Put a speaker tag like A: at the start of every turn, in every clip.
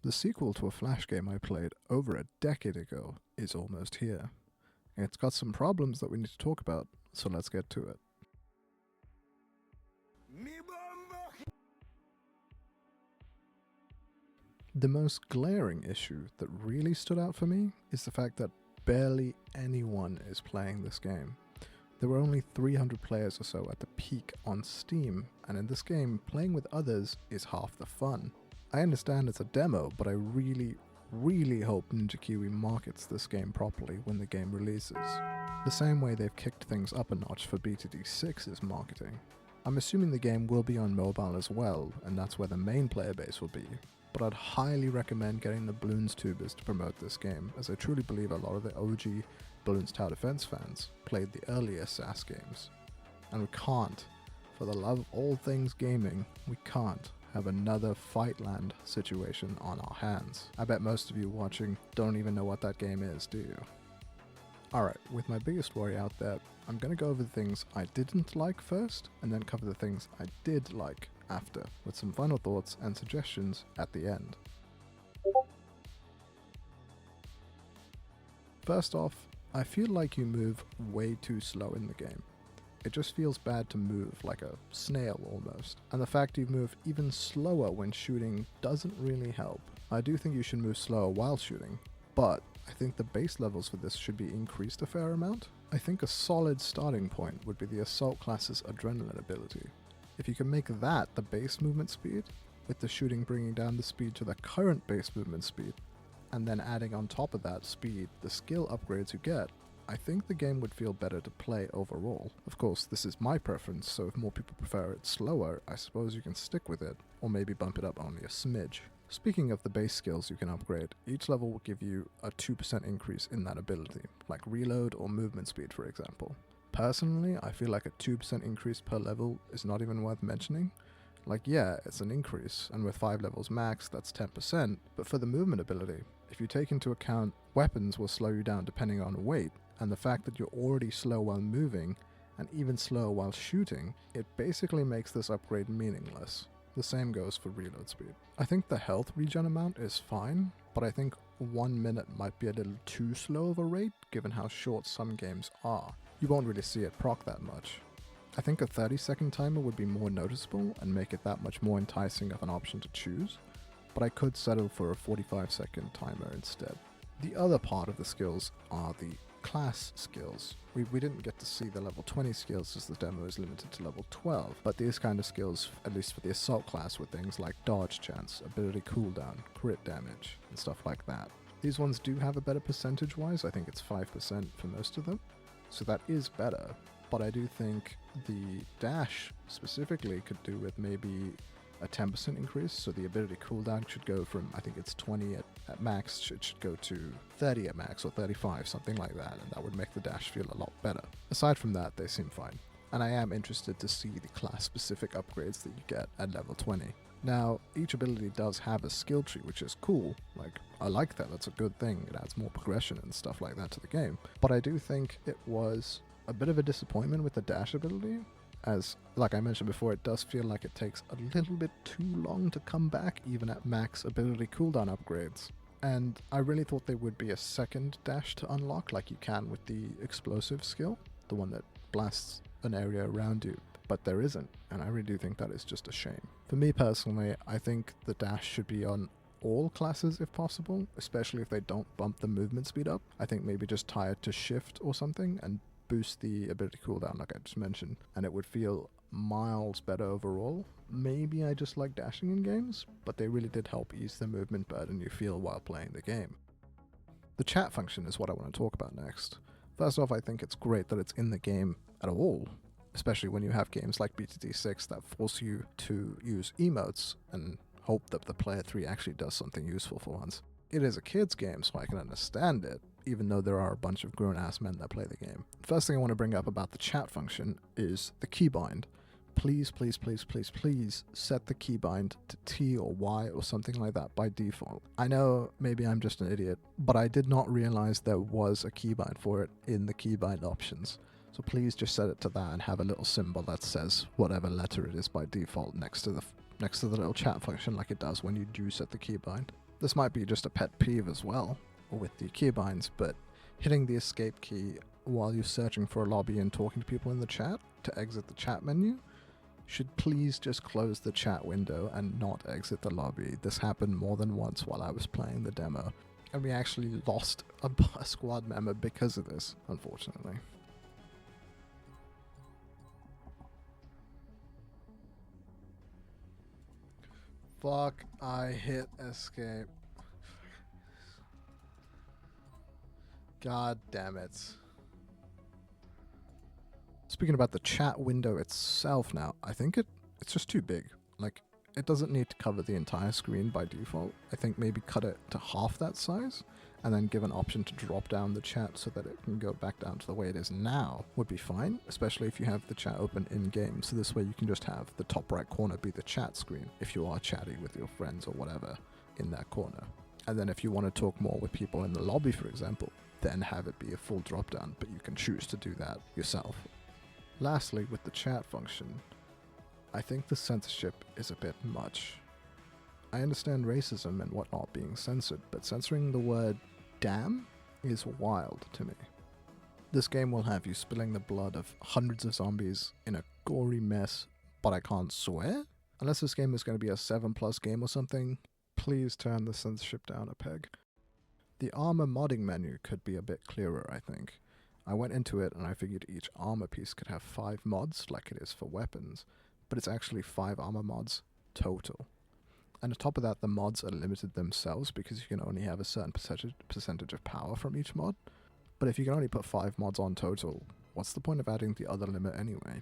A: The sequel to a Flash game I played over a decade ago is almost here. It's got some problems that we need to talk about, so let's get to it. The most glaring issue that really stood out for me is the fact that barely anyone is playing this game. There were only 300 players or so at the peak on Steam, and in this game, playing with others is half the fun. I understand it's a demo, but I really hope Ninja Kiwi markets this game properly when the game releases. The same way they've kicked things up a notch for BTD6's marketing. I'm assuming the game will be on mobile as well, and that's where the main player base will be, but I'd highly recommend getting the Bloons tubers to promote this game, as I truly believe a lot of the OG Bloons Tower Defense fans played the earlier SAS games. And we can't, for the love of all things gaming, we can't have another Fightland situation on our hands. I bet most of you watching don't even know what that game is, do you? Alright, with my biggest worry out there, I'm gonna go over the things I didn't like first, and then cover the things I did like after, with some final thoughts and suggestions at the end. First off, I feel like you move way too slow in the game. It just feels bad to move like a snail almost, and the fact you move even slower when shooting doesn't really help. I do think you should move slower while shooting, but I think the base levels for this should be increased a fair amount. I think a solid starting point would be the Assault class's Adrenaline ability. If you can make that the base movement speed, with the shooting bringing down the speed to the current base movement speed, and then adding on top of that speed the skill upgrades you get, I think the game would feel better to play overall. Of course, this is my preference, so if more people prefer it slower, I suppose you can stick with it, or maybe bump it up only a smidge. Speaking of the base skills you can upgrade, each level will give you a 2% increase in that ability, like reload or movement speed for example. Personally, I feel like a 2% increase per level is not even worth mentioning. Like yeah, it's an increase, and with 5 levels max, that's 10%, but for the movement ability, if you take into account weapons will slow you down depending on weight, and the fact that you're already slow while moving, and even slower while shooting, it basically makes this upgrade meaningless. The same goes for reload speed. I think the health regen amount is fine, but I think 1 minute might be a little too slow of a rate given how short some games are. You won't really see it proc that much. I think a 30-second timer would be more noticeable and make it that much more enticing of an option to choose, but I could settle for a 45-second timer instead. The other part of the skills are the class skills. We didn't get to see the level 20 skills as the demo is limited to level 12, but these kind of skills, at least for the assault class, were things like dodge chance, ability cooldown, crit damage, and stuff like that. These ones do have a better percentage-wise, I think it's 5% for most of them, so that is better, but I do think the dash specifically could do with maybe a 10% increase, so the ability cooldown should go from, I think it's 20 at max, it should go to 30 at max, or 35, something like that, and that would make the dash feel a lot better. Aside from that, they seem fine, and I am interested to see the class-specific upgrades that you get at level 20. Now, each ability does have a skill tree, which is cool, like, I like that, that's a good thing, it adds more progression and stuff like that to the game, but I do think it was a bit of a disappointment with the dash ability, as, like I mentioned before, it does feel like it takes a little bit too long to come back, even at max ability cooldown upgrades. And I really thought there would be a second dash to unlock, like you can with the explosive skill, the one that blasts an area around you, but there isn't, and I really do think that is just a shame. For me personally, I think the dash should be on all classes if possible, especially if they don't bump the movement speed up. I think maybe just tie it to shift or something, and boost the ability cooldown like I just mentioned, and it would feel miles better overall. Maybe I just like dashing in games, but they really did help ease the movement burden you feel while playing the game. The chat function is what I want to talk about next. First off, I think it's great that it's in the game at all, especially when you have games like BTD6 that force you to use emotes and hope that the player 3 actually does something useful for once. It is a kid's game, so I can understand it, even though there are a bunch of grown-ass men that play the game. First thing I want to bring up about the chat function is the keybind. Please, please, please, please, please set the keybind to T or Y or something like that by default. I know maybe I'm just an idiot, but I did not realize there was a keybind for it in the keybind options. So please just set it to that and have a little symbol that says whatever letter it is by default next to the little chat function like it does when you do set the keybind. This might be just a pet peeve as well, with the keybinds, but hitting the escape key while you're searching for a lobby and talking to people in the chat to exit the chat menu should please just close the chat window and not exit the lobby. This happened more than once while I was playing the demo, and we actually lost a squad member because of this, unfortunately. Fuck, I hit escape. God damn it. Speaking about the chat window itself now, I think it's just too big. Like, it doesn't need to cover the entire screen by default. I think maybe cut it to half that size, and then give an option to drop down the chat so that it can go back down to the way it is now would be fine, especially if you have the chat open in-game, so this way you can just have the top right corner be the chat screen if you are chatting with your friends or whatever in that corner. And then if you want to talk more with people in the lobby, for example, then have it be a full drop down, but you can choose to do that yourself. Lastly, with the chat function, I think the censorship is a bit much. I understand racism and whatnot being censored, but censoring the word damn is wild to me. This game will have you spilling the blood of hundreds of zombies in a gory mess, but I can't swear? Unless this game is going to be a 7+ game or something, please turn the censorship down a peg. The armor modding menu could be a bit clearer, I think. I went into it and I figured each armor piece could have 5 mods like it is for weapons, but it's actually 5 armor mods total. And on top of that, the mods are limited themselves because you can only have a certain percentage of power from each mod. But if you can only put 5 mods on total, what's the point of adding the other limit anyway?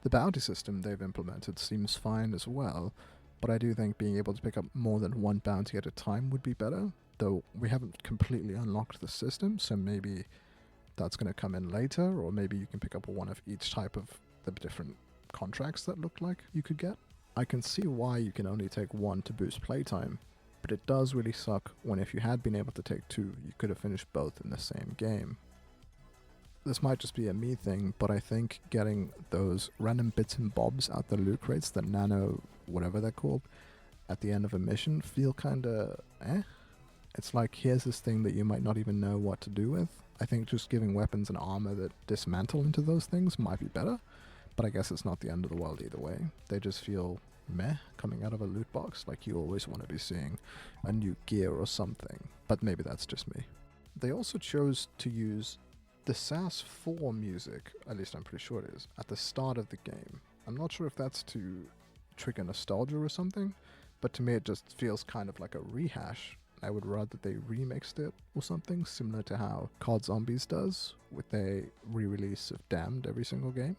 A: The bounty system they've implemented seems fine as well, but I do think being able to pick up more than 1 bounty at a time would be better, though we haven't completely unlocked the system, so maybe that's going to come in later, or maybe you can pick up one of each type of the different contracts that look like you could get. I can see why you can only take 1 to boost playtime, but it does really suck when if you had been able to take 2, you could have finished both in the same game. This might just be a me thing, but I think getting those random bits and bobs out the loot crates, the nano whatever they're called, at the end of a mission feel kinda eh. It's like, here's this thing that you might not even know what to do with. I think just giving weapons and armor that dismantle into those things might be better, but I guess it's not the end of the world either way. They just feel meh coming out of a loot box, like you always want to be seeing a new gear or something, but maybe that's just me. They also chose to use the SAS 4 music, at least I'm pretty sure it is, at the start of the game. I'm not sure if that's to trigger nostalgia or something, but to me it just feels kind of like a rehash. I would rather they remixed it or something, similar to how COD Zombies does, with a re-release of Damned every single game.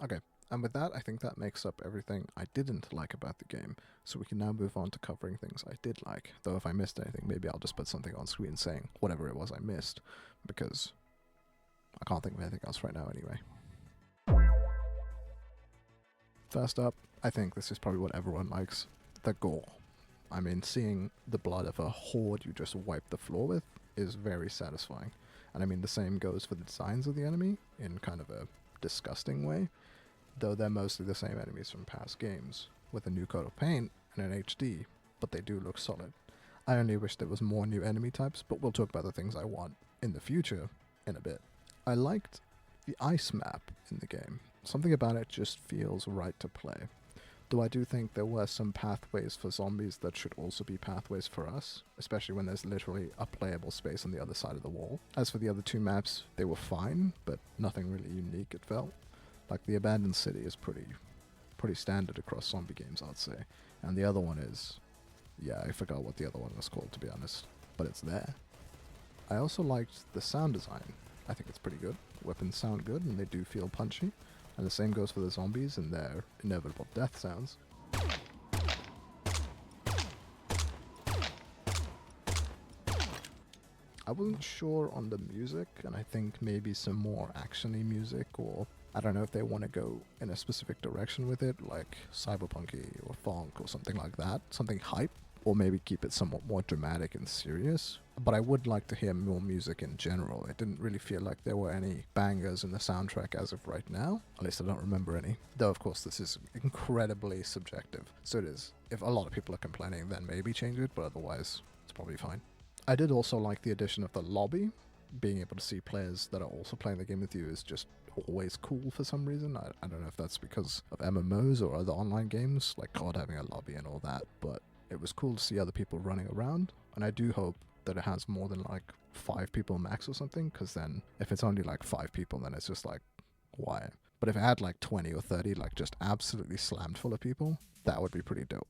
A: Okay, and with that, I think that makes up everything I didn't like about the game, so we can now move on to covering things I did like, though if I missed anything, maybe I'll just put something on screen saying whatever it was I missed, because I can't think of anything else right now anyway. First up, I think this is probably what everyone likes, the gore. I mean, seeing the blood of a horde you just wipe the floor with is very satisfying. And I mean, the same goes for the designs of the enemy, in kind of a disgusting way, though they're mostly the same enemies from past games, with a new coat of paint and an HD, but they do look solid. I only wish there was more new enemy types, but we'll talk about the things I want in the future in a bit. I liked the ice map in the game. Something about it just feels right to play. Though I do think there were some pathways for zombies that should also be pathways for us, especially when there's literally a playable space on the other side of the wall. As for the other 2 maps, they were fine, but nothing really unique, it felt. Like the Abandoned City is pretty standard across zombie games, I'd say. And the other one is, yeah, I forgot what the other one was called, to be honest, but it's there. I also liked the sound design. I think it's pretty good. Weapons sound good and they do feel punchy. And the same goes for the zombies and their inevitable death sounds. I wasn't sure on the music, and I think maybe some more action-y music, or I don't know if they want to go in a specific direction with it, like cyberpunky or funk or something like that. Something hype or maybe keep it somewhat more dramatic and serious. But I would like to hear more music in general. It didn't really feel like there were any bangers in the soundtrack as of right now. At least I don't remember any. Though, of course, this is incredibly subjective. So it is. If a lot of people are complaining, then maybe change it, but otherwise, it's probably fine. I did also like the addition of the lobby. Being able to see players that are also playing the game with you is just always cool for some reason. I don't know if that's because of MMOs or other online games, like COD having a lobby and all that, but it was cool to see other people running around, and I do hope that it has more than like 5 people max or something, because then if it's only like 5 people, then it's just like, why? But if it had like 20 or 30, like just absolutely slammed full of people, that would be pretty dope.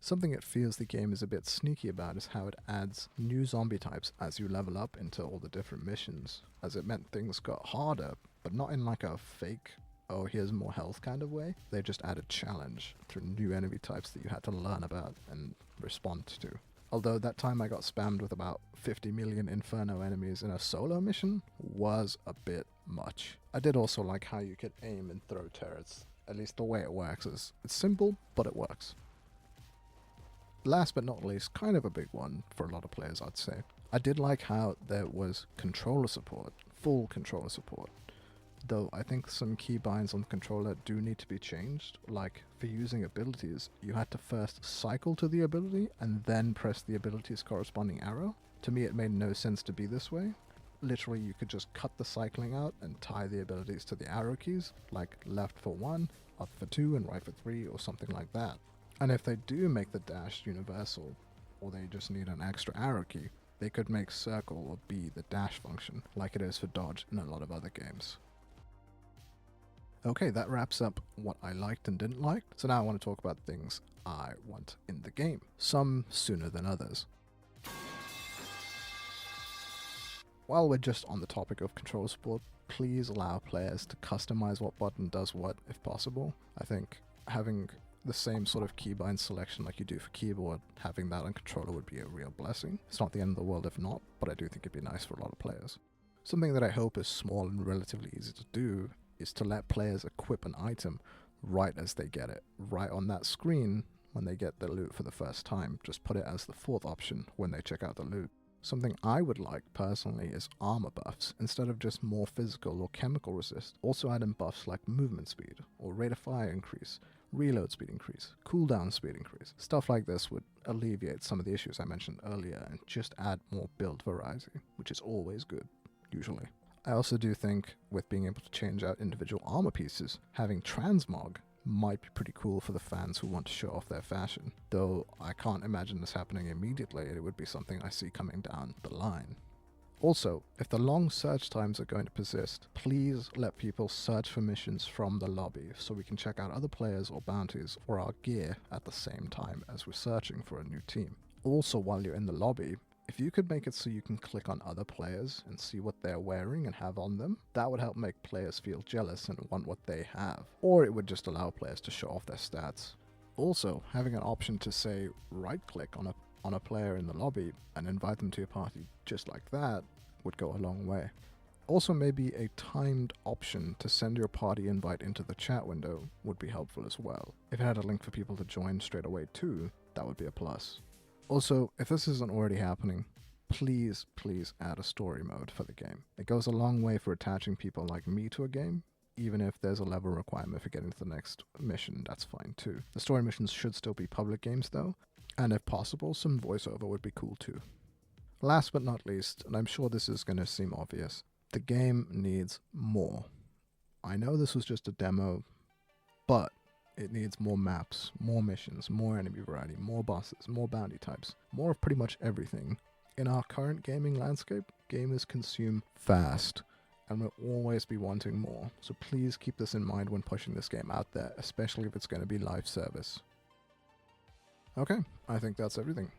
A: Something it feels the game is a bit sneaky about is how it adds new zombie types as you level up into all the different missions, as it meant things got harder, but not in like a fake, oh here's more health kind of way. They just added challenge through new enemy types that you had to learn about and respond to. Although that time I got spammed with about 50 million Inferno enemies in a solo mission was a bit much. I did also like how you could aim and throw turrets. At least the way it works is, it's simple, but it works. Last but not least, kind of a big one for a lot of players, I'd say. I did like how there was controller support, full controller support. Though I think some keybinds on the controller do need to be changed. Like for using abilities, you had to first cycle to the ability and then press the ability's corresponding arrow. To me, it made no sense to be this way. Literally, you could just cut the cycling out and tie the abilities to the arrow keys, like left for 1, up for 2, and right for 3, or something like that. And if they do make the dash universal, or they just need an extra arrow key, they could make circle or B the dash function, like it is for dodge in a lot of other games. Okay, that wraps up what I liked and didn't like, so now I want to talk about things I want in the game, some sooner than others. While we're just on the topic of control support, please allow players to customize what button does what if possible. I think having the same sort of keybind selection like you do for keyboard, having that on controller would be a real blessing. It's not the end of the world if not, but I do think it'd be nice for a lot of players. Something that I hope is small and relatively easy to do is to let players equip an item right as they get it, right on that screen when they get the loot for the first time. Just put it as the 4th option when they check out the loot. Something I would like personally is armor buffs, instead of just more physical or chemical resist. Also add in buffs like movement speed, or rate of fire increase, reload speed increase, cooldown speed increase. Stuff like this would alleviate some of the issues I mentioned earlier and just add more build variety, which is always good, usually. I also do think with being able to change out individual armor pieces, having transmog might be pretty cool for the fans who want to show off their fashion, though I can't imagine this happening immediately. It would be something I see coming down the line. Also, if the long search times are going to persist, please let people search for missions from the lobby so we can check out other players or bounties or our gear at the same time as we're searching for a new team. Also, while you're in the lobby, if you could make it so you can click on other players and see what they're wearing and have on them, that would help make players feel jealous and want what they have. Or it would just allow players to show off their stats. Also, having an option to say right-click on a player in the lobby and invite them to your party just like that would go a long way. Also, maybe a timed option to send your party invite into the chat window would be helpful as well. If it had a link for people to join straight away too, that would be a plus. Also, if this isn't already happening, please add a story mode for the game. It goes a long way for attaching people like me to a game. Even if there's a level requirement for getting to the next mission, that's fine too. The story missions should still be public games though, and if possible, some voiceover would be cool too. Last but not least, and I'm sure this is going to seem obvious, the game needs more. I know this was just a demo, but it needs more maps, more missions, more enemy variety, more bosses, more bounty types, more of pretty much everything. In our current gaming landscape, gamers consume fast, and will always be wanting more, so please keep this in mind when pushing this game out there, especially if it's going to be live service. Okay, I think that's everything.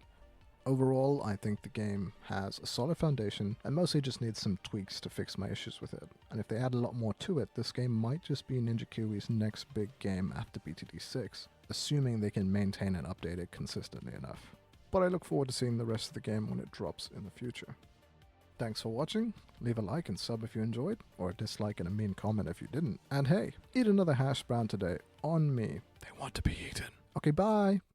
A: Overall, I think the game has a solid foundation and mostly just needs some tweaks to fix my issues with it. And if they add a lot more to it, this game might just be Ninja Kiwi's next big game after BTD 6, assuming they can maintain and update it consistently enough. But I look forward to seeing the rest of the game when it drops in the future. Thanks for watching, leave a like and sub if you enjoyed, or a dislike and a mean comment if you didn't. And hey, eat another hash brown today, on me. They want to be eaten. Okay, bye!